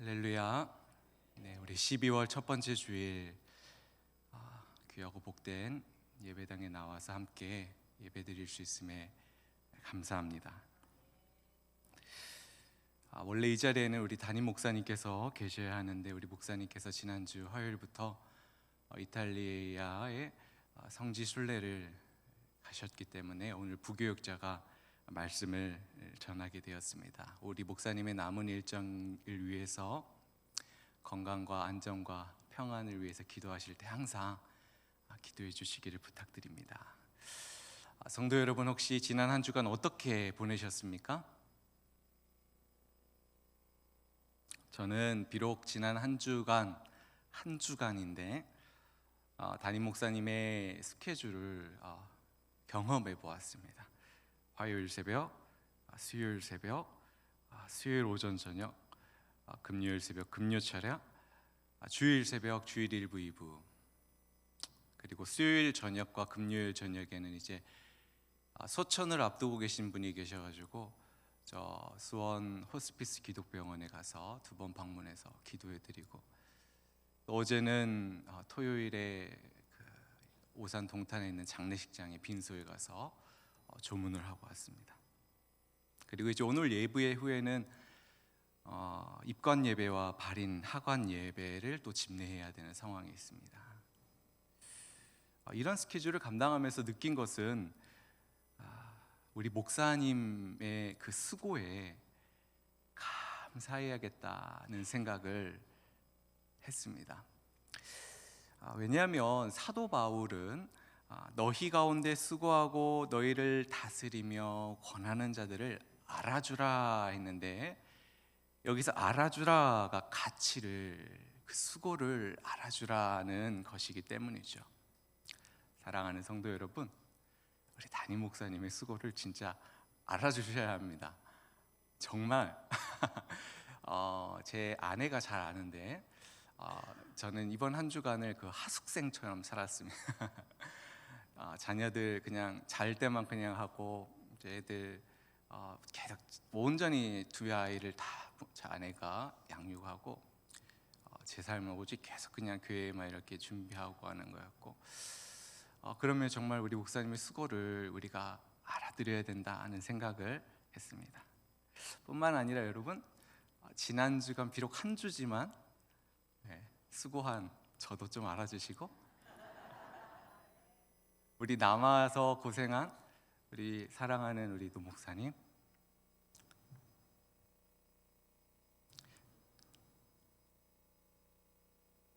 할렐루야. 네, 우리 12월 첫 번째 주일 귀하고 복된 예배당에 나와서 함께 예배드릴 수 있음에 감사합니다. 원래 이 자리에는 우리 담임 목사님께서 계셔야 하는데 우리 목사님께서 지난주 화요일부터 이탈리아의 성지 순례를 가셨기 때문에 오늘 부교육자가 말씀을 전하게 되었습니다. 우리 목사님의 남은 일정을 위해서 건강과 안정과 평안을 위해서 기도하실 때 항상 기도해 주시기를 부탁드립니다. 성도 여러분, 혹시 지난 한 주간 어떻게 보내셨습니까? 저는 비록 지난 한 주간인데 담임 목사님의 스케줄을 경험해 보았습니다. 화요일 새벽, 수요일 새벽, 수요일 오전 저녁, 금요일 새벽, 금요 철야, 주일 새벽, 주일 1부, 2부, 그리고 수요일 저녁과 금요일 저녁에는 이제 소천을 앞두고 계신 분이 계셔가지고 저 수원 호스피스 기독병원에 가서 2번 방문해서 기도해드리고, 또 어제는 토요일에 그 오산 동탄에 있는 장례식장의 빈소에 가서 조문을 하고 왔습니다. 그리고 이제 오늘 예배 후에는 입관 예배와 발인 하관 예배를 또 집례해야 되는 상황이 있습니다. 이런 스케줄을 감당하면서 느낀 것은 우리 목사님의 그 수고에 감사해야겠다는 생각을 했습니다. 왜냐하면 사도 바울은 너희 가운데 수고하고 너희를 다스리며 권하는 자들을 알아주라 했는데, 여기서 알아주라가 가치를, 그 수고를 알아주라는 것이기 때문이죠. 사랑하는 성도 여러분, 우리 담임 목사님의 수고를 진짜 알아주셔야 합니다. 정말 제 아내가 잘 아는데 저는 이번 한 주간을 그 하숙생처럼 살았습니다. 자녀들 그냥 잘 때만 그냥 하고, 이제 애들 계속 온전히 두 아이를 다 제 아내가 양육하고, 제 삶은 오직 계속 그냥 교회에만 이렇게 준비하고 하는 거였고, 그러면 정말 우리 목사님의 수고를 우리가 알아드려야 된다는 생각을 했습니다. 뿐만 아니라 여러분, 지난 주간 비록 한 주지만 수고한 저도 좀 알아주시고, 우리 남아서 고생한 우리 사랑하는 우리 노 목사님,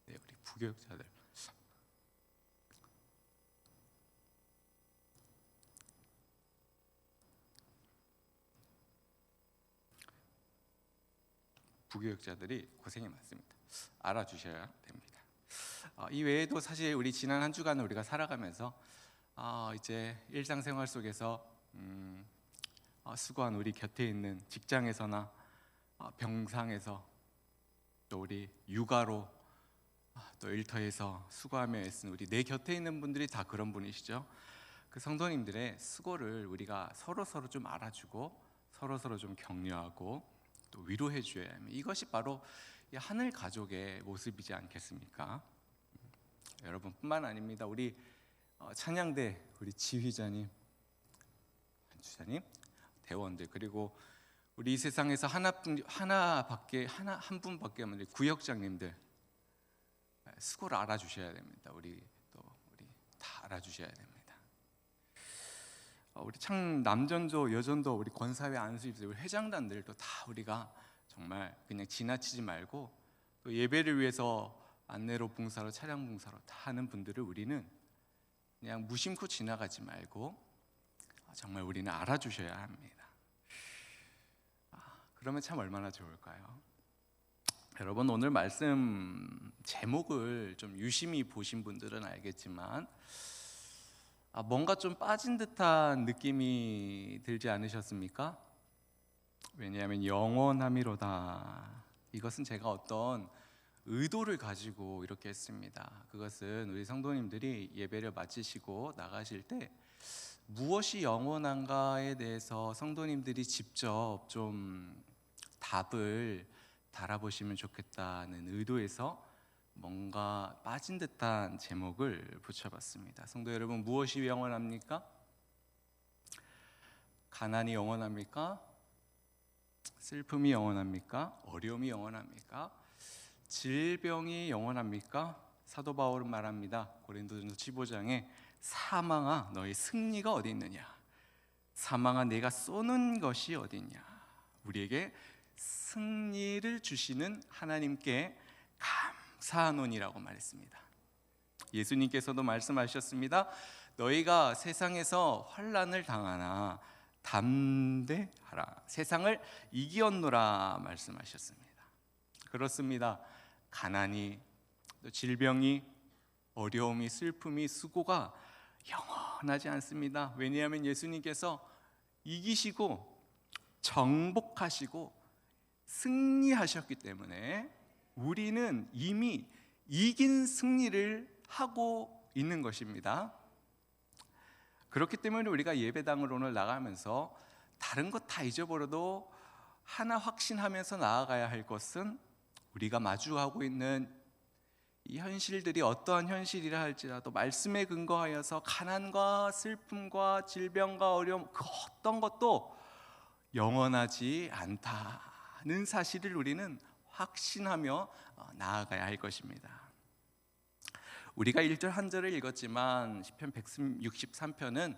우리 부교육자들, 부교육자들이 고생이 많습니다. 알아주셔야 됩니다. 이 외에도 사실 우리 지난 한 주간을 우리가 살아가면서 이제 일상생활 속에서 수고한 우리 곁에 있는 직장에서나 병상에서, 또 우리 육아로 또 일터에서 수고하며 애쓴 우리 내 곁에 있는 분들이 다 그런 분이시죠. 그 성도님들의 수고를 우리가 서로 좀 알아주고 서로 좀 격려하고 또 위로해 줘야 합니다. 이것이 바로 이 하늘 가족의 모습이지 않겠습니까? 여러분뿐만 아닙니다. 우리 찬양대 우리 지휘자님, 주자님, 대원들, 그리고 우리 이 세상에서 한 분밖에 없는 구역장님들, 수고를 알아주셔야 됩니다. 우리 다 알아주셔야 됩니다. 우리 창 남전도 여전도 우리 권사회 안수입사 우리 회장단들도 다 우리가 정말 그냥 지나치지 말고, 또 예배를 위해서 안내로 봉사로 차량 봉사로 다 하는 분들을 우리는 그냥 무심코 지나가지 말고 정말 우리는 알아주셔야 합니다. 그러면 참 얼마나 좋을까요? 여러분, 오늘 말씀 제목을 좀 유심히 보신 분들은 알겠지만 뭔가 좀 빠진 듯한 느낌이 들지 않으셨습니까? 왜냐하면 영원함이로다. 이것은 제가 어떤 의도를 가지고 이렇게 했습니다. 그것은 우리 성도님들이 예배를 마치시고 나가실 때 무엇이 영원한가에 대해서 성도님들이 직접 좀 답을 달아보시면 좋겠다는 의도에서 뭔가 빠진 듯한 제목을 붙여봤습니다. 성도 여러분, 무엇이 영원합니까? 가난이 영원합니까? 슬픔이 영원합니까? 어려움이 영원합니까? 질병이 영원합니까? 사도 바울은 말합니다. 고린도전서 15장에 사망아 너희 승리가 어디 있느냐? 사망아 내가 쏘는 것이 어디 있냐? 우리에게 승리를 주시는 하나님께 감사하노니라고 말했습니다. 예수님께서도 말씀하셨습니다. 너희가 세상에서 환난을 당하나 담대하라. 세상을 이기었노라 말씀하셨습니다. 그렇습니다. 가난이, 또 질병이, 어려움이, 슬픔이, 수고가 영원하지 않습니다. 왜냐하면 예수님께서 이기시고 정복하시고 승리하셨기 때문에 우리는 이미 이긴 승리를 하고 있는 것입니다. 그렇기 때문에 우리가 예배당으로 오늘 나가면서 다른 것 다 잊어버려도 하나 확신하면서 나아가야 할 것은 우리가 마주하고 있는 이 현실들이 어떠한 현실이라 할지라도 말씀에 근거하여서 가난과 슬픔과 질병과 어려움 그 어떤 것도 영원하지 않다는 사실을 우리는 확신하며 나아가야 할 것입니다. 우리가 1절 한 절을 읽었지만 시편 163편은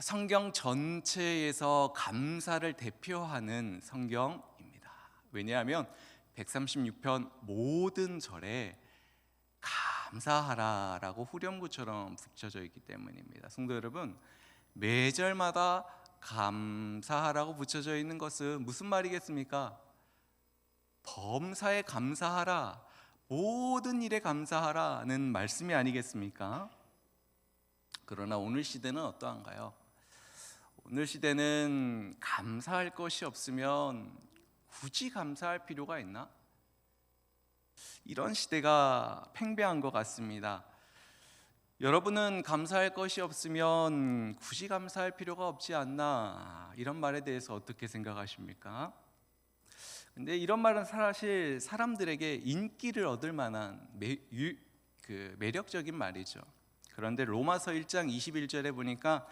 성경 전체에서 감사를 대표하는 성경입니다. 왜냐하면 136편 모든 절에 감사하라라고 후렴구처럼 붙여져 있기 때문입니다. 성도 여러분, 매절마다 감사하라고 붙여져 있는 것은 무슨 말이겠습니까? 범사에 감사하라, 모든 일에 감사하라는 말씀이 아니겠습니까? 그러나 오늘 시대는 어떠한가요? 오늘 시대는 감사할 것이 없으면 굳이 감사할 필요가 있나? 이런 시대가 팽배한 것 같습니다. 여러분은 감사할 것이 없으면 굳이 감사할 필요가 없지 않나? 이런 말에 대해서 어떻게 생각하십니까? 근데 이런 말은 사실 사람들에게 인기를 얻을 만한 매력적인 말이죠. 그런데 로마서 1장 21절에 보니까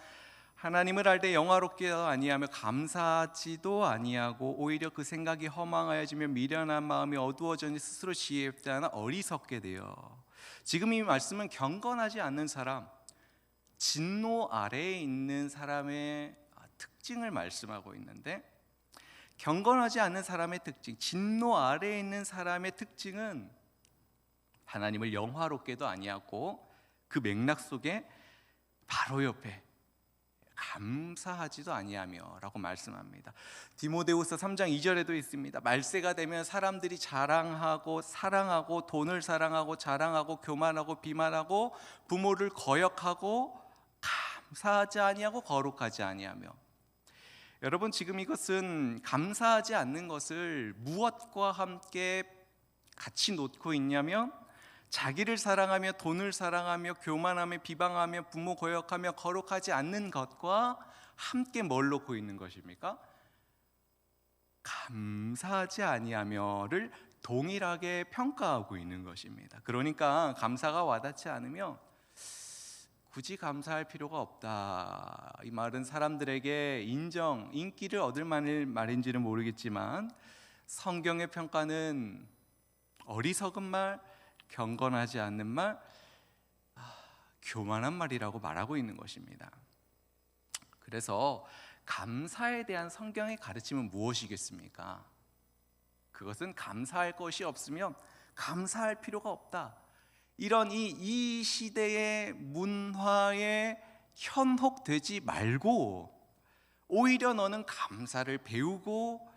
하나님을 알 때 영화롭게도 아니하며 감사하지도 아니하고 오히려 그 생각이 허망하여지며 미련한 마음이 어두워져니 스스로 지혜 없지 않아 어리석게 되어. 지금 이 말씀은 경건하지 않는 사람, 진노 아래에 있는 사람의 특징을 말씀하고 있는데, 경건하지 않는 사람의 특징, 진노 아래에 있는 사람의 특징은 하나님을 영화롭게도 아니하고 그 맥락 속에 바로 옆에 감사하지도 아니하며 라고 말씀합니다. 디모데후서 3장 2절에도 있습니다. 말세가 되면 사람들이 자랑하고 사랑하고 돈을 사랑하고 자랑하고 교만하고 비만하고 부모를 거역하고 감사하지 아니하고 거룩하지 아니하며. 여러분, 지금 이것은 감사하지 않는 것을 무엇과 함께 같이 놓고 있냐면 자기를 사랑하며 돈을 사랑하며 교만하며 비방하며 부모 거역하며 거룩하지 않는 것과 함께 뭘 놓고 있는 것입니까? 감사하지 아니하며를 동일하게 평가하고 있는 것입니다. 그러니까 감사가 와닿지 않으면 굳이 감사할 필요가 없다. 이 말은 사람들에게 인기를 얻을 만한 말인지는 모르겠지만 성경의 평가는 어리석은 말, 경건하지 않는 말, 교만한 말이라고 말하고 있는 것입니다. 그래서 감사에 대한 성경의 가르침은 무엇이겠습니까? 그것은 감사할 것이 없으면 감사할 필요가 없다. 이런 이 시대의 문화에 현혹되지 말고 오히려 너는 감사를 배우고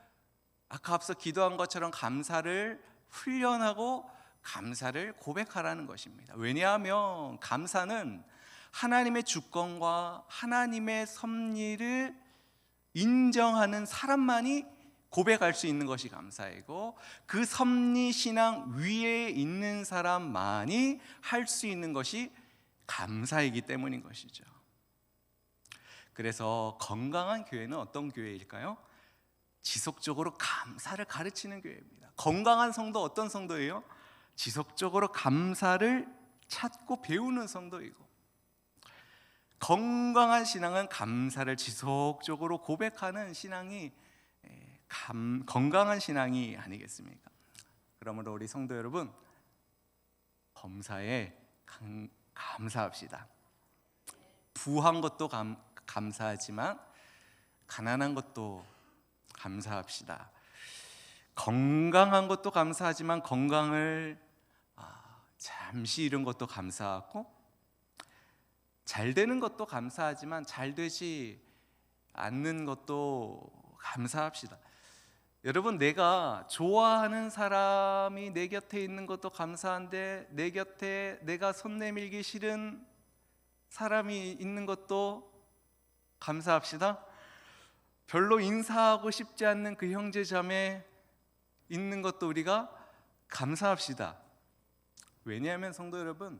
아까 앞서 기도한 것처럼 감사를 훈련하고 감사를 고백하라는 것입니다. 왜냐하면 감사는 하나님의 주권과 하나님의 섭리를 인정하는 사람만이 고백할 수 있는 것이 감사이고 그 섭리 신앙 위에 있는 사람만이 할 수 있는 것이 감사이기 때문인 것이죠. 그래서 건강한 교회는 어떤 교회일까요? 지속적으로 감사를 가르치는 교회입니다. 건강한 성도 어떤 성도예요? 지속적으로 감사를 찾고 배우는 성도이고, 건강한 신앙은 감사를 지속적으로 고백하는 신앙이 건강한 신앙이 아니겠습니까? 그러므로 우리 성도 여러분, 범사에 감사합시다. 부한 것도 감사하지만 가난한 것도 감사합시다. 건강한 것도 감사하지만 건강을 잠시 잃은 것도 감사하고, 잘 되는 것도 감사하지만 잘 되지 않는 것도 감사합시다. 여러분, 내가 좋아하는 사람이 내 곁에 있는 것도 감사한데, 내 곁에 내가 손 내밀기 싫은 사람이 있는 것도 감사합시다. 별로 인사하고 싶지 않는 그 형제 자매 있는 것도 우리가 감사합시다. 왜냐하면 성도 여러분,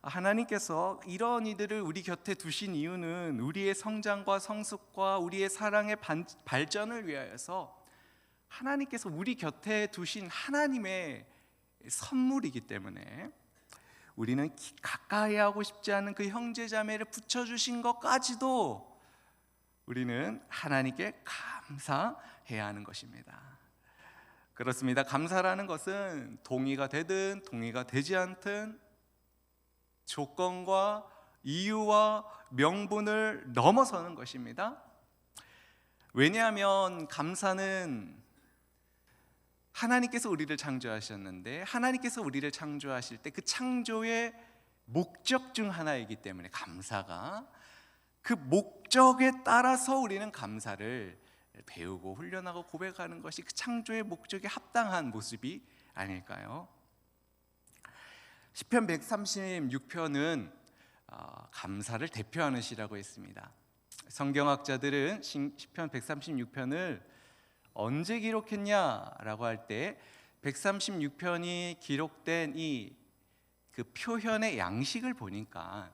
하나님께서 이런 이들을 우리 곁에 두신 이유는 우리의 성장과 성숙과 우리의 사랑의 발전을 위하여서 하나님께서 우리 곁에 두신 하나님의 선물이기 때문에, 우리는 가까이 하고 싶지 않은 그 형제 자매를 붙여주신 것까지도 우리는 하나님께 감사해야 하는 것입니다. 그렇습니다. 감사라는 것은 동의가 되든 동의가 되지 않든 조건과 이유와 명분을 넘어서는 것입니다. 왜냐하면 감사는 하나님께서 우리를 창조하셨는데, 하나님께서 우리를 창조하실 때 그 창조의 목적 중 하나이기 때문에, 감사가 그 목적에 따라서 우리는 감사를 배우고 훈련하고 고백하는 것이 그 창조의 목적에 합당한 모습이 아닐까요? 시편 136편은 감사를 대표하는 시라고 했습니다. 성경학자들은 시편 136편을 언제 기록했냐라고 할 때 136편이 기록된 그 표현의 양식을 보니까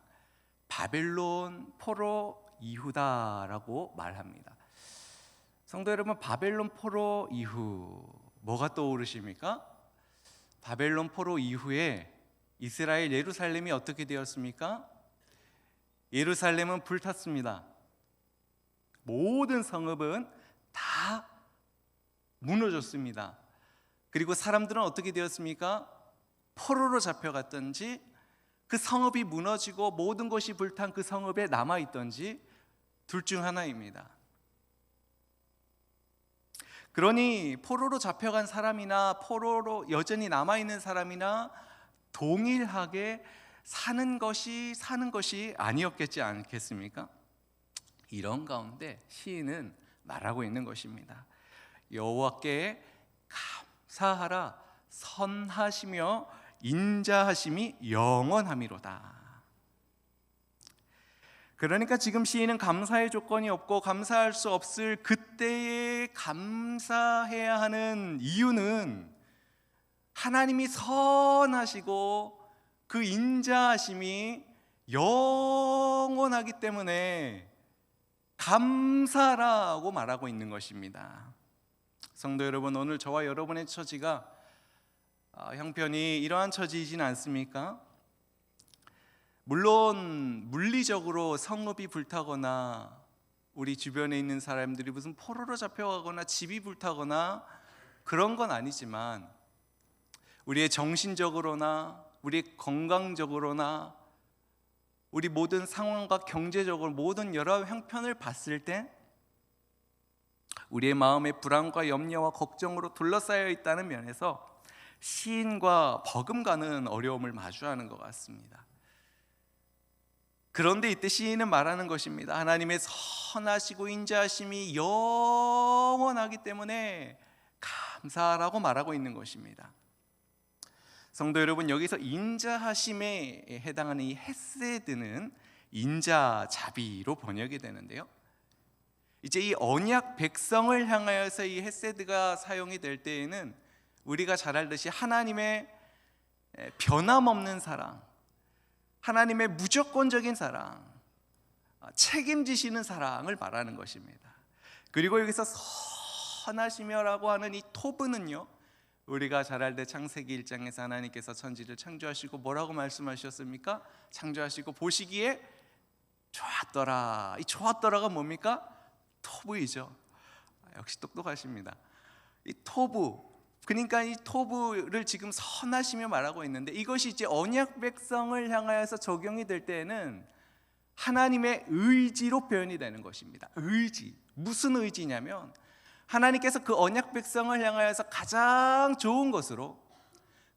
바벨론 포로 이후다라고 말합니다. 성도 여러분, 바벨론 포로 이후 뭐가 떠오르십니까? 바벨론 포로 이후에 이스라엘 예루살렘이 어떻게 되었습니까? 예루살렘은 불탔습니다. 모든 성읍은 다 무너졌습니다. 그리고 사람들은 어떻게 되었습니까? 포로로 잡혀갔던지, 그 성읍이 무너지고 모든 것이 불탄 그 성읍에 남아있던지 둘 중 하나입니다. 그러니 포로로 잡혀간 사람이나 포로로 여전히 남아있는 사람이나 동일하게 사는 것이 아니었겠지 않겠습니까? 이런 가운데 시인은 말하고 있는 것입니다. 여호와께 감사하라, 선하시며 인자하심이 영원함이로다. 그러니까 지금 시인은 감사의 조건이 없고 감사할 수 없을 그때에 감사해야 하는 이유는 하나님이 선하시고 그 인자하심이 영원하기 때문에 감사라고 말하고 있는 것입니다. 성도 여러분, 오늘 저와 여러분의 처지가 형편이 이러한 처지이진 않습니까? 물론 물리적으로 성읍이 불타거나 우리 주변에 있는 사람들이 무슨 포로로 잡혀가거나 집이 불타거나 그런 건 아니지만, 우리의 정신적으로나 우리 건강적으로나 우리 모든 상황과 경제적으로 모든 여러 형편을 봤을 때 우리의 마음에 불안과 염려와 걱정으로 둘러싸여 있다는 면에서 시인과 버금가는 어려움을 마주하는 것 같습니다. 그런데 이때 시인은 말하는 것입니다. 하나님의 선하시고 인자하심이 영원하기 때문에 감사라고 말하고 있는 것입니다. 성도 여러분, 여기서 인자하심에 해당하는 이 헤세드는 인자자비로 번역이 되는데요, 이제 이 언약 백성을 향하여서 이 헤세드가 사용이 될 때에는 우리가 잘 알듯이 하나님의 변함없는 사랑, 하나님의 무조건적인 사랑, 책임지시는 사랑을 말하는 것입니다. 그리고 여기서 선하시며라고 하는 이 토브는요, 우리가 잘 알때 창세기 1장에서 하나님께서 천지를 창조하시고 뭐라고 말씀하셨습니까? 창조하시고 보시기에 좋았더라. 이 좋았더라가 뭡니까? 토브이죠. 역시 똑똑하십니다. 이 토브, 그러니까 이 토브를 지금 선하시며 말하고 있는데, 이것이 이제 언약 백성을 향하여서 적용이 될 때에는 하나님의 의지로 표현이 되는 것입니다. 의지, 무슨 의지냐면 하나님께서 그 언약 백성을 향하여서 가장 좋은 것으로,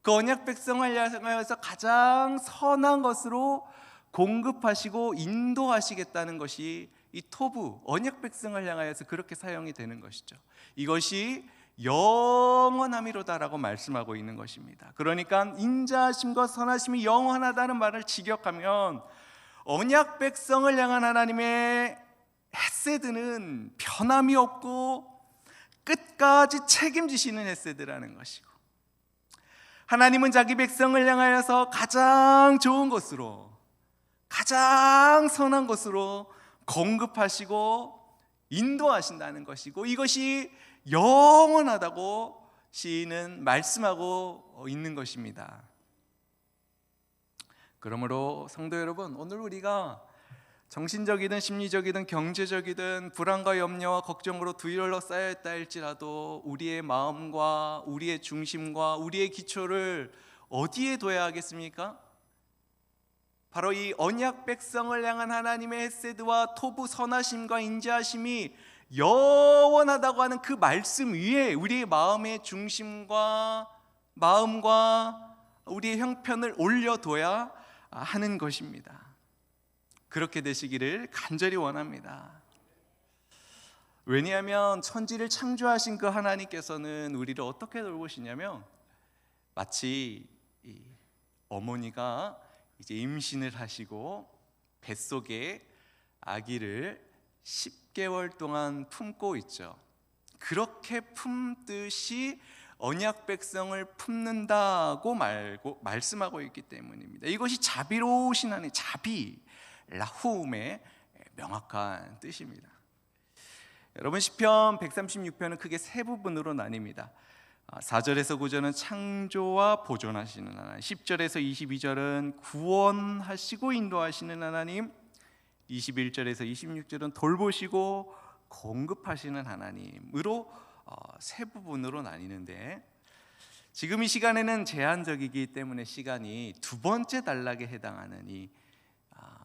그 언약 백성을 향하여서 가장 선한 것으로 공급하시고 인도하시겠다는 것이 이 토부, 언약 백성을 향하여서 그렇게 사용이 되는 것이죠. 이것이 영원함이로다라고 말씀하고 있는 것입니다. 그러니까 인자하심과 선하심이 영원하다는 말을 직역하면 언약 백성을 향한 하나님의 헤세드는 변함이 없고 끝까지 책임지시는 헤세드라는 것이고, 하나님은 자기 백성을 향하여서 가장 좋은 것으로, 가장 선한 것으로 공급하시고 인도하신다는 것이고, 이것이 영원하다고 시인은 말씀하고 있는 것입니다. 그러므로 성도 여러분, 오늘 우리가 정신적이든 심리적이든 경제적이든 불안과 염려와 걱정으로 둘러싸였다 할지라도 우리의 마음과 우리의 중심과 우리의 기초를 어디에 둬야 하겠습니까? 바로 이 언약 백성을 향한 하나님의 헤세드와 토부, 선하심과 인자하심이 영원하다고 하는 그 말씀 위에 우리의 마음의 중심과 마음과 우리의 형편을 올려둬야 하는 것입니다. 그렇게 되시기를 간절히 원합니다. 왜냐하면 천지를 창조하신 그 하나님께서는 우리를 어떻게 돌보시냐면, 마치 이 어머니가 이제 임신을 하시고 뱃속에 아기를 10개월 동안 품고 있죠. 그렇게 품듯이 언약 백성을 품는다고 말씀하고 있기 때문입니다. 이것이 자비로우신 하나님, 자비, 라훔의 명확한 뜻입니다. 여러분, 시편 136편은 크게 세 부분으로 나뉩니다. 4절에서 9절은 창조와 보존하시는 하나님, 10절에서 22절은 구원하시고 인도하시는 하나님, 21절에서 26절은 돌보시고 공급하시는 하나님으로 세 부분으로 나뉘는데, 지금 이 시간에는 제한적이기 때문에 시간이 두 번째 단락에 해당하는 이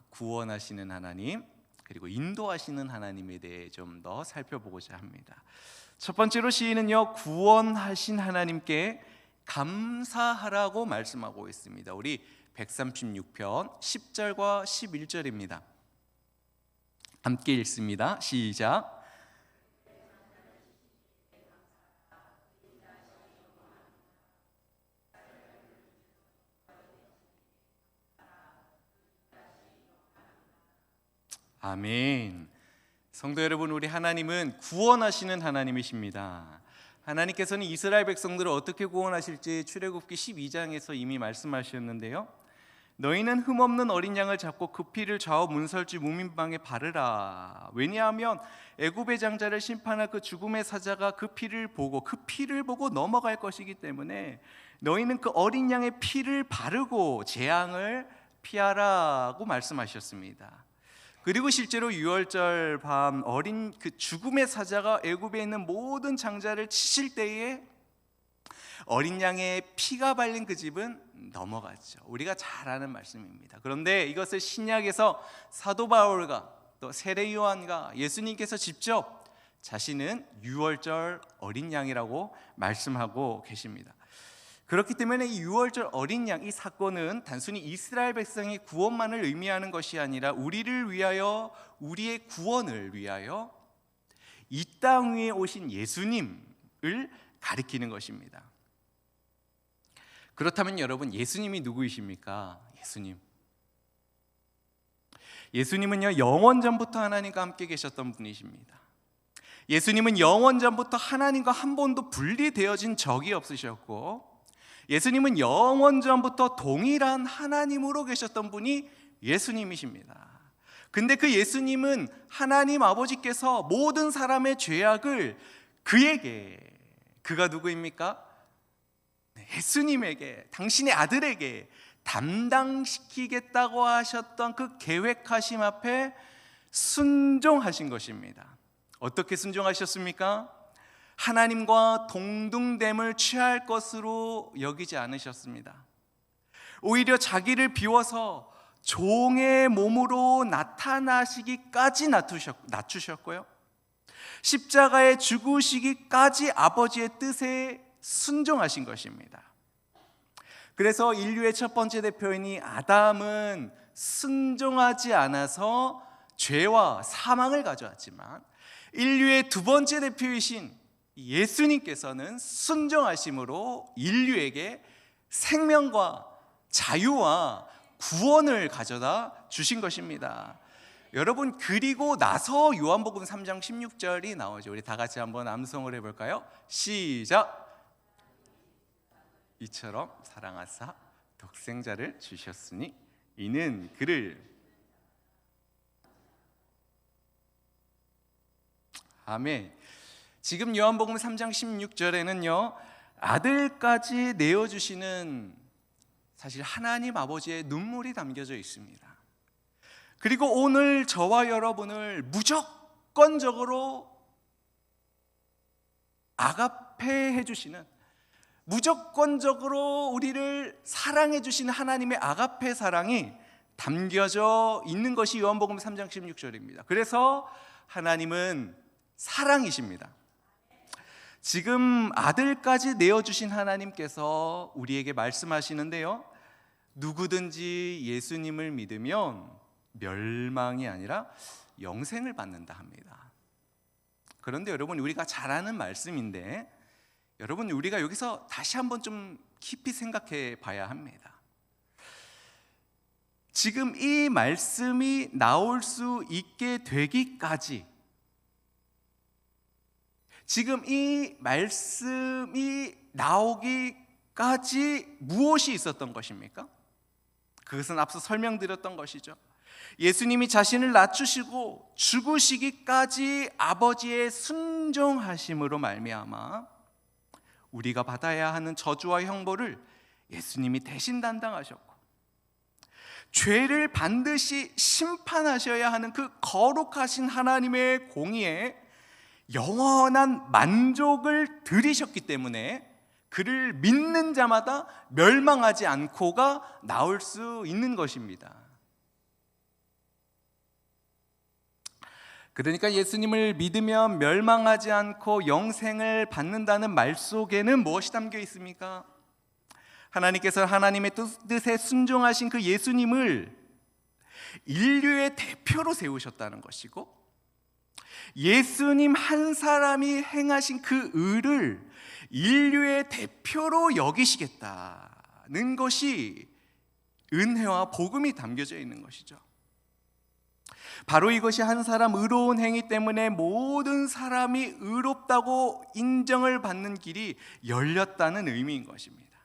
구원하시는 하나님 그리고 인도하시는 하나님에 대해 좀 더 살펴보고자 합니다. 첫 번째로 시인은요, 구원하신 하나님께 감사하라고 말씀하고 있습니다. 우리 136편 10절과 11절입니다. 함께 읽습니다. 시작. 아멘. 성도 여러분, 우리 하나님은 구원하시는 하나님이십니다. 하나님께서는 이스라엘 백성들을 어떻게 구원하실지 출애굽기 12장에서 이미 말씀하셨는데요, 너희는 흠없는 어린 양을 잡고 그 피를 좌우 문설주 무민방에 바르라. 왜냐하면 애굽의 장자를 심판할 그 죽음의 사자가 그 피를 보고 넘어갈 것이기 때문에 너희는 그 어린 양의 피를 바르고 재앙을 피하라고 말씀하셨습니다. 그리고 실제로 유월절 밤 어린 그 죽음의 사자가 애굽에 있는 모든 장자를 치실 때에 어린 양의 피가 발린 그 집은 넘어갔죠. 우리가 잘 아는 말씀입니다. 그런데 이것을 신약에서 사도 바울과 또 세례 요한과 예수님께서 직접 자신은 유월절 어린 양이라고 말씀하고 계십니다. 그렇기 때문에 이 유월절 어린 양, 이 사건은 단순히 이스라엘 백성의 구원만을 의미하는 것이 아니라 우리를 위하여, 우리의 구원을 위하여 이 땅 위에 오신 예수님을 가리키는 것입니다. 그렇다면 여러분, 예수님이 누구이십니까? 예수님은요, 영원 전부터 하나님과 함께 계셨던 분이십니다. 예수님은 영원 전부터 하나님과 한 번도 분리되어진 적이 없으셨고, 예수님은 영원 전부터 동일한 하나님으로 계셨던 분이 예수님이십니다. 근데 그 예수님은 하나님 아버지께서 모든 사람의 죄악을 그에게, 그가 누구입니까? 예수님에게, 당신의 아들에게 담당시키겠다고 하셨던 그 계획하심 앞에 순종하신 것입니다. 어떻게 순종하셨습니까? 하나님과 동등됨을 취할 것으로 여기지 않으셨습니다. 오히려 자기를 비워서 종의 몸으로 나타나시기까지 낮추셨고요, 십자가에 죽으시기까지 아버지의 뜻에 순종하신 것입니다. 그래서 인류의 첫 번째 대표인이 아담은 순종하지 않아서 죄와 사망을 가져왔지만, 인류의 두 번째 대표이신 예수님께서는 순종하심으로 인류에게 생명과 자유와 구원을 가져다 주신 것입니다. 여러분, 그리고 나서 요한복음 3장 16절이 나오죠. 우리 다 같이 한번 암송을 해볼까요? 시작. 이처럼 사랑하사 독생자를 주셨으니 이는 그를, 아멘. 지금 요한복음 3장 16절에는요, 아들까지 내어주시는 사실 하나님 아버지의 눈물이 담겨져 있습니다. 그리고 오늘 저와 여러분을 무조건적으로 아가페 해주시는, 무조건적으로 우리를 사랑해 주시는 하나님의 아가페 사랑이 담겨져 있는 것이 요한복음 3장 16절입니다. 그래서 하나님은 사랑이십니다. 지금 아들까지 내어주신 하나님께서 우리에게 말씀하시는데요, 누구든지 예수님을 믿으면 멸망이 아니라 영생을 받는다 합니다. 그런데 여러분, 우리가 잘 아는 말씀인데, 여러분, 우리가 여기서 다시 한번 좀 깊이 생각해 봐야 합니다. 지금 이 말씀이 나올 수 있게 되기까지, 지금 이 말씀이 나오기까지 무엇이 있었던 것입니까? 그것은 앞서 설명드렸던 것이죠. 예수님이 자신을 낮추시고 죽으시기까지 아버지의 순종하심으로 말미암아 우리가 받아야 하는 저주와 형벌을 예수님이 대신 담당하셨고, 죄를 반드시 심판하셔야 하는 그 거룩하신 하나님의 공의에 영원한 만족을 드리셨기 때문에 그를 믿는 자마다 멸망하지 않고가 나올 수 있는 것입니다. 그러니까 예수님을 믿으면 멸망하지 않고 영생을 받는다는 말 속에는 무엇이 담겨 있습니까? 하나님께서 하나님의 뜻에 순종하신 그 예수님을 인류의 대표로 세우셨다는 것이고, 예수님 한 사람이 행하신 그 의를 인류의 대표로 여기시겠다는 것이 은혜와 복음이 담겨져 있는 것이죠. 바로 이것이 한 사람 의로운 행위 때문에 모든 사람이 의롭다고 인정을 받는 길이 열렸다는 의미인 것입니다.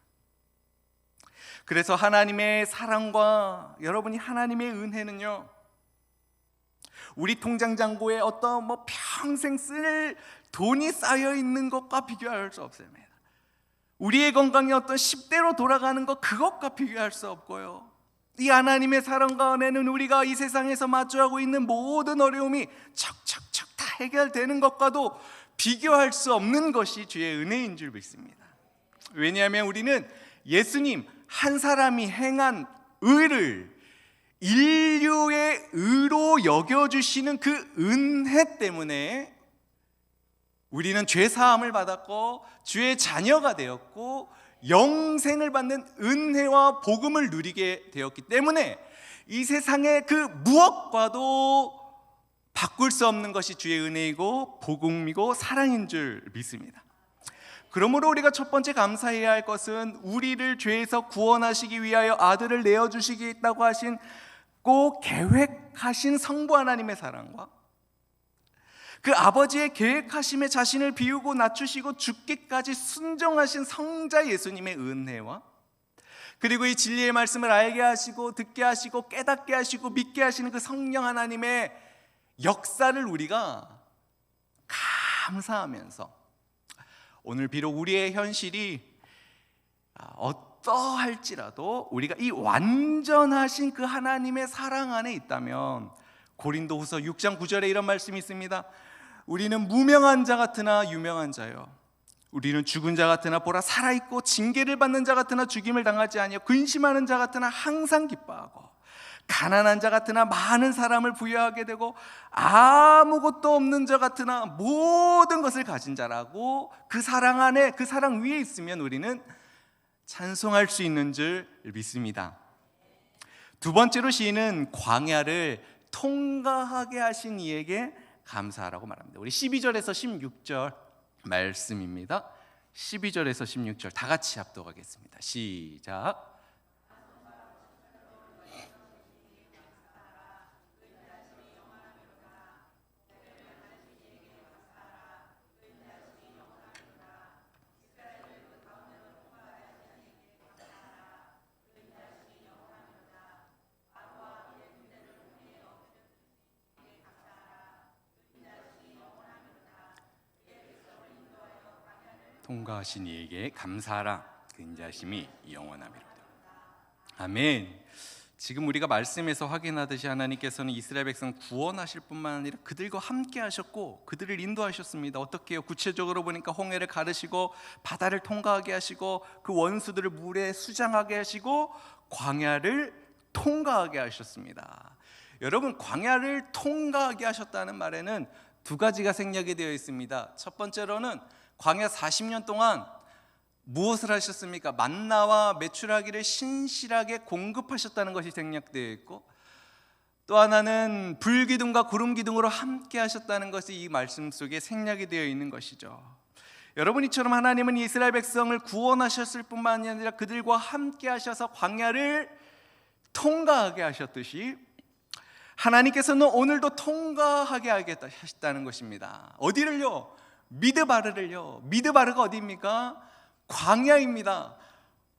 그래서 하나님의 사랑과 여러분이 하나님의 은혜는요, 우리 통장 잔고에 어떤 평생 쓸 돈이 쌓여 있는 것과 비교할 수 없습니다. 우리의 건강이 어떤 10대로 돌아가는 것, 그것과 비교할 수 없고요, 이 하나님의 사랑과 은혜는 우리가 이 세상에서 마주하고 있는 모든 어려움이 척척척 다 해결되는 것과도 비교할 수 없는 것이 주의 은혜인 줄 믿습니다. 왜냐하면 우리는 예수님 한 사람이 행한 의를 인류의 의로 여겨주시는 그 은혜 때문에 우리는 죄사함을 받았고 주의 자녀가 되었고 영생을 받는 은혜와 복음을 누리게 되었기 때문에 이 세상의 그 무엇과도 바꿀 수 없는 것이 주의 은혜이고 복음이고 사랑인 줄 믿습니다. 그러므로 우리가 첫 번째 감사해야 할 것은 우리를 죄에서 구원하시기 위하여 아들을 내어주시겠다고 하신 꼭 계획하신 성부 하나님의 사랑과 그 아버지의 계획하심에 자신을 비우고 낮추시고 죽기까지 순종하신 성자 예수님의 은혜와, 그리고 이 진리의 말씀을 알게 하시고 듣게 하시고 깨닫게 하시고 믿게 하시는 그 성령 하나님의 역사를 우리가 감사하면서 오늘 비록 우리의 현실이 어떠할지라도 우리가 이 완전하신 그 하나님의 사랑 안에 있다면, 고린도후서 6장 9절에 이런 말씀이 있습니다. 우리는 무명한 자 같으나 유명한 자요, 우리는 죽은 자 같으나 보라 살아있고, 징계를 받는 자 같으나 죽임을 당하지 아니하고, 근심하는 자 같으나 항상 기뻐하고, 가난한 자 같으나 많은 사람을 부여하게 되고, 아무것도 없는 자 같으나 모든 것을 가진 자라고, 그 사랑 안에, 그 사랑 위에 있으면 우리는 찬송할 수 있는 줄 믿습니다. 두 번째로 시인은 광야를 통과하게 하신 이에게 감사하라고 말합니다. 우리 12절에서 16절 말씀입니다. 12절에서 16절 다 같이 합독하겠습니다. 시작. 통과하신 이에게 감사하라. 그 인자심이 영원하미로다. 아멘. 지금 우리가 말씀에서 확인하듯이 하나님께서는 이스라엘 백성 구원하실 뿐만 아니라 그들과 함께 하셨고 그들을 인도하셨습니다. 어떻게 해요? 구체적으로 보니까 홍해를 가르시고 바다를 통과하게 하시고 그 원수들을 물에 수장하게 하시고 광야를 통과하게 하셨습니다. 여러분, 광야를 통과하게 하셨다는 말에는 두 가지가 생략이 되어 있습니다. 첫 번째로는 광야 40년 동안 무엇을 하셨습니까? 만나와 메추라기를 신실하게 공급하셨다는 것이 생략되어 있고, 또 하나는 불기둥과 구름기둥으로 함께 하셨다는 것이 이 말씀 속에 생략이 되어 있는 것이죠. 여러분, 이처럼 하나님은 이스라엘 백성을 구원하셨을 뿐만 아니라 그들과 함께 하셔서 광야를 통과하게 하셨듯이 하나님께서는 오늘도 통과하게 하겠다는 것입니다. 어디를요? 미드바르를요. 미드바르가 어디입니까? 광야입니다.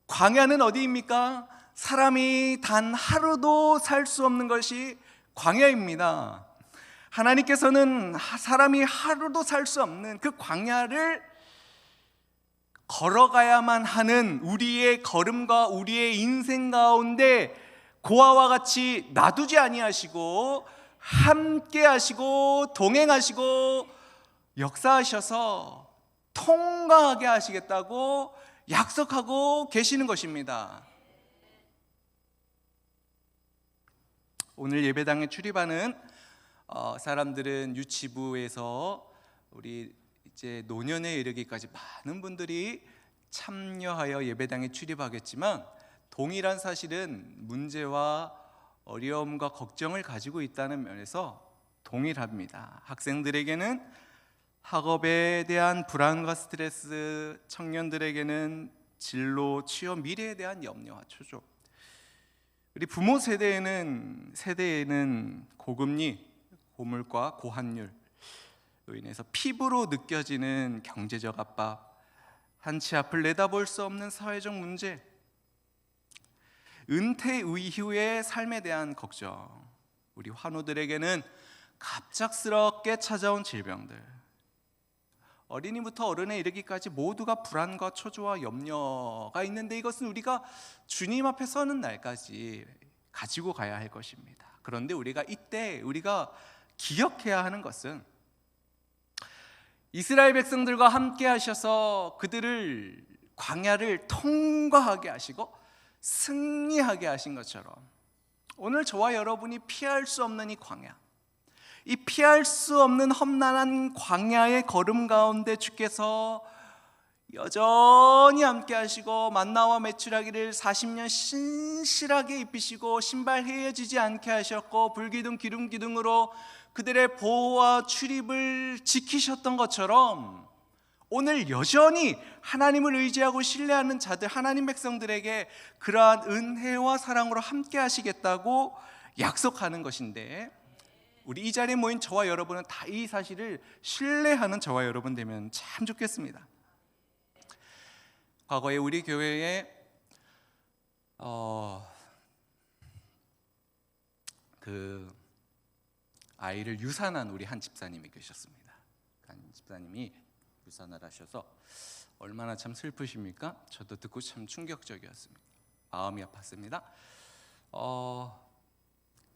광야는 어디입니까? 사람이 단 하루도 살 수 없는 것이 광야입니다. 하나님께서는 사람이 하루도 살 수 없는 그 광야를 걸어가야만 하는 우리의 걸음과 우리의 인생 가운데 고아와 같이 놔두지 아니하시고 함께 하시고 동행하시고 역사하셔서 통과하게 하시겠다고 약속하고 계시는 것입니다. 오늘 예배당에 출입하는 사람들은 유치부에서 우리 이제 노년에 이르기까지 많은 분들이 참여하여 예배당에 출입하겠지만, 동일한 사실은 문제와 어려움과 걱정을 가지고 있다는 면에서 동일합니다. 학생들에게는 학업에 대한 불안과 스트레스, 청년들에게는 진로, 취업, 미래에 대한 염려와 초조, 우리 부모 세대에는 고금리, 고물가, 고환율로 인해서 피부로 느껴지는 경제적 압박, 한치 앞을 내다볼 수 없는 사회적 문제, 은퇴 이후의 삶에 대한 걱정, 우리 환우들에게는 갑작스럽게 찾아온 질병들, 어린이부터 어른에 이르기까지 모두가 불안과 초조와 염려가 있는데, 이것은 우리가 주님 앞에 서는 날까지 가지고 가야 할 것입니다. 그런데 이때 우리가 기억해야 하는 것은, 이스라엘 백성들과 함께 하셔서 그들을 광야를 통과하게 하시고 승리하게 하신 것처럼, 오늘 저와 여러분이 피할 수 없는 이 광야, 이 피할 수 없는 험난한 광야의 걸음 가운데 주께서 여전히 함께 하시고 만나와 메추라기를 40년 신실하게 입히시고 신발 헤어지지 않게 하셨고 불기둥 기둥으로 그들의 보호와 출입을 지키셨던 것처럼, 오늘 여전히 하나님을 의지하고 신뢰하는 자들, 하나님 백성들에게 그러한 은혜와 사랑으로 함께 하시겠다고 약속하는 것인데, 우리 이 자리에 모인 저와 여러분은 다 이 사실을 신뢰하는 저와 여러분 되면 참 좋겠습니다. 과거에 우리 교회에 그 아이를 유산한 우리 한 집사님이 계셨습니다. 한 집사님이 유산을 하셔서 얼마나 참 슬프십니까? 저도 듣고 참 충격적이었습니다. 마음이 아팠습니다.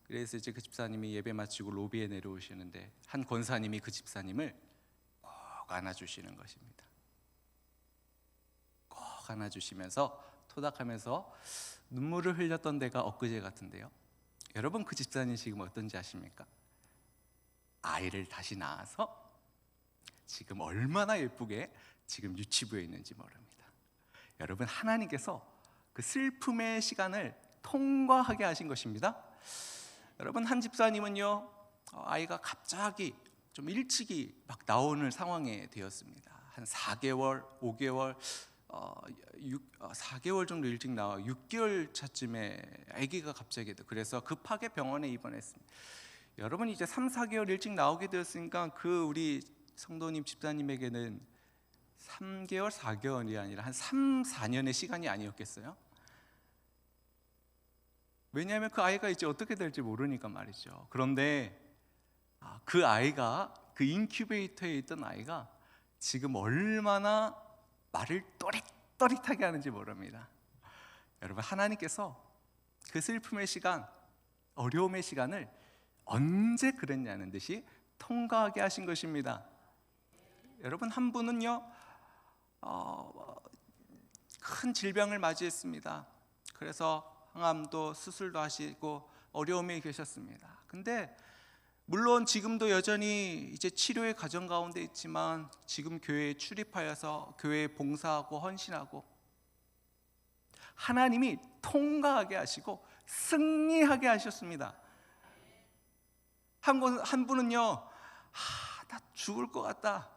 그래서 이제 그 집사님이 예배 마치고 로비에 내려오시는데 한 권사님이 그 집사님을 꼭 안아주시는 것입니다. 꼭 안아주시면서 토닥하면서 눈물을 흘렸던 데가 엊그제 같은데요. 여러분, 그 집사님 지금 어떤지 아십니까? 아이를 다시 낳아서 지금 얼마나 예쁘게 지금 유치부에 있는지 모릅니다. 여러분, 하나님께서 그 슬픔의 시간을 통과하게 하신 것입니다. 여러분, 한 집사님은요, 아이가 갑자기 좀 일찍이 막 나오는 상황에 되었습니다. 한 4개월, 5개월, 4개월 정도 일찍 나와 6개월 차쯤에 아기가 갑자기 그래서 급하게 병원에 입원했습니다. 여러분, 이제 3, 4개월 일찍 나오게 되었으니까 그 우리 성도님 집사님에게는 3개월, 4개월이 아니라 한 3, 4년의 시간이 아니었겠어요? 왜냐하면 그 아이가 이제 어떻게 될지 모르니까 말이죠. 그런데 그 아이가, 그 인큐베이터에 있던 아이가 지금 얼마나 말을 또릿또릿하게 하는지 모릅니다. 여러분, 하나님께서 그 슬픔의 시간, 어려움의 시간을 언제 그랬냐는 듯이 통과하게 하신 것입니다. 여러분, 한 분은요, 큰 질병을 맞이했습니다. 그래서 항암도 수술도 하시고 어려움에 계셨습니다. 근데 물론 지금도 여전히 이제 치료의 과정 가운데 있지만 지금 교회에 출입하여서 교회에 봉사하고 헌신하고 하나님이 통과하게 하시고 승리하게 하셨습니다. 한 분은요, 나 죽을 것 같다.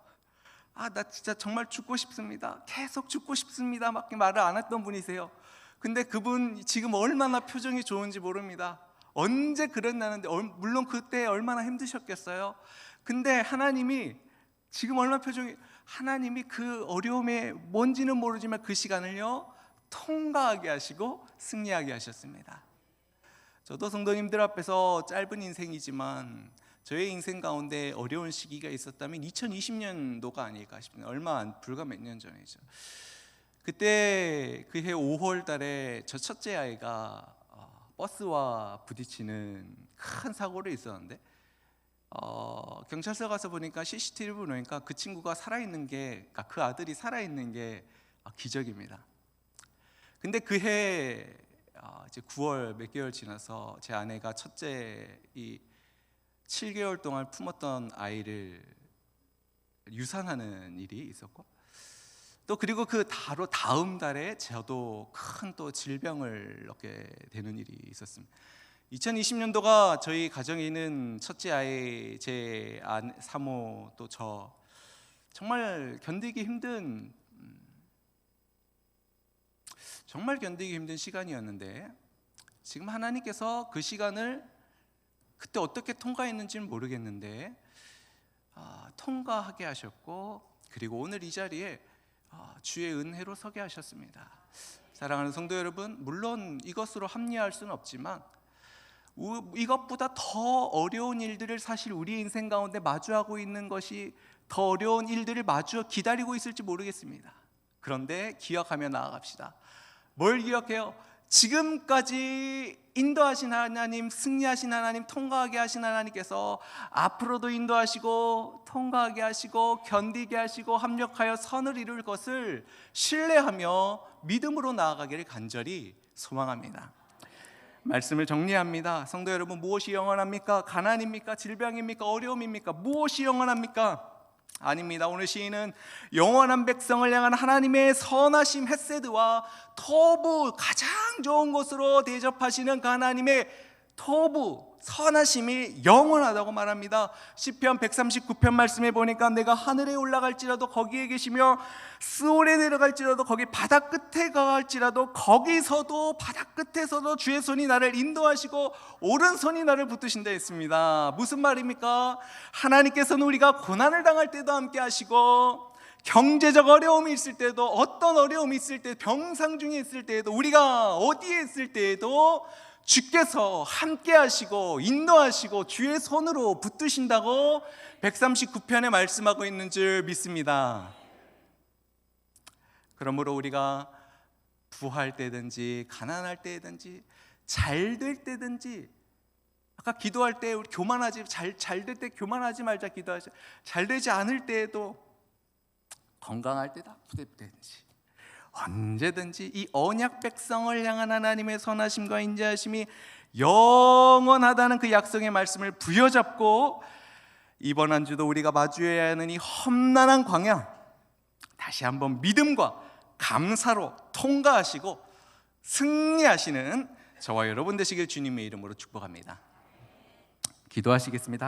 나 진짜 정말 죽고 싶습니다. 계속 죽고 싶습니다. 막 말을 안 했던 분이세요. 근데 그분 지금 얼마나 표정이 좋은지 모릅니다. 언제 그랬나는데 물론 그때 얼마나 힘드셨겠어요. 근데 하나님이 지금 얼마나 하나님이 그 어려움에 뭔지는 모르지만 그 시간을요 통과하게 하시고 승리하게 하셨습니다. 저도 성도님들 앞에서 짧은 인생이지만 저의 인생 가운데 어려운 시기가 있었다면 2020년도가 아닐까 싶습니다. 불과 몇 년 전이죠. 그때 그해 5월 달에 저 첫째 아이가 버스와 부딪히는 큰 사고를 있었는데 경찰서 가서 보니까 CCTV 보니까 그 친구가 살아있는 게, 그러니까 그 아들이 살아있는 게 기적입니다. 근데 그해 이제 9월 몇 개월 지나서 제 아내가 첫째 이 7개월 동안 품었던 아이를 유산하는 일이 있었고, 또 그리고 그 바로 다음 달에 저도 큰 또 질병을 얻게 되는 일이 있었습니다. 2020년도가 저희 가정에 있는 첫째 아이, 제 사모 또 저 정말 견디기 힘든 시간이었는데, 지금 하나님께서 그 시간을 그때 어떻게 통과했는지는 모르겠는데 통과하게 하셨고, 그리고 오늘 이 자리에 주의 은혜로 서게 하셨습니다. 사랑하는 성도 여러분, 물론 이것으로 합리화할 수는 없지만 이것보다 더 어려운 일들을 사실 우리 인생 가운데 마주하고 있는 것이, 더 어려운 일들을 기다리고 있을지 모르겠습니다. 그런데 기억하며 나아갑시다. 뭘 기억해요? 지금까지 인도하신 하나님, 승리하신 하나님, 통과하게 하신 하나님께서 앞으로도 인도하시고 통과하게 하시고 견디게 하시고 합력하여 선을 이룰 것을 신뢰하며 믿음으로 나아가기를 간절히 소망합니다. 말씀을 정리합니다. 성도 여러분, 무엇이 영원합니까? 가난입니까? 질병입니까? 어려움입니까? 무엇이 영원합니까? 아닙니다. 오늘 시인은 영원한 백성을 향한 하나님의 선하심 헤세드와 토부, 가장 좋은 곳으로 대접하시는 그 하나님의 토부, 선하심이 영원하다고 말합니다. 시편 139편 말씀에 보니까 내가 하늘에 올라갈지라도 거기에 계시며 스올에 내려갈지라도 거기 바다 끝에 가갈지라도 거기서도 바다 끝에서도 주의 손이 나를 인도하시고 오른손이 나를 붙드신다 했습니다. 무슨 말입니까? 하나님께서는 우리가 고난을 당할 때도 함께 하시고, 경제적 어려움이 있을 때도, 어떤 어려움이 있을 때, 병상 중에 있을 때에도, 우리가 어디에 있을 때에도 주께서 함께 하시고 인도하시고 주의 손으로 붙드신다고 139편에 말씀하고 있는 줄 믿습니다. 그러므로 우리가 부할 때든지 가난할 때든지 잘 될 때든지, 아까 기도할 때 우리 교만하지, 잘 될 때 교만하지 말자 기도하지, 잘 되지 않을 때에도 건강할 때도 아플 때든지 언제든지 이 언약 백성을 향한 하나님의 선하심과 인자하심이 영원하다는 그 약속의 말씀을 부여잡고 이번 한 주도 우리가 마주해야 하는 이 험난한 광야 다시 한번 믿음과 감사로 통과하시고 승리하시는 저와 여러분 되시길 주님의 이름으로 축복합니다. 기도하시겠습니다.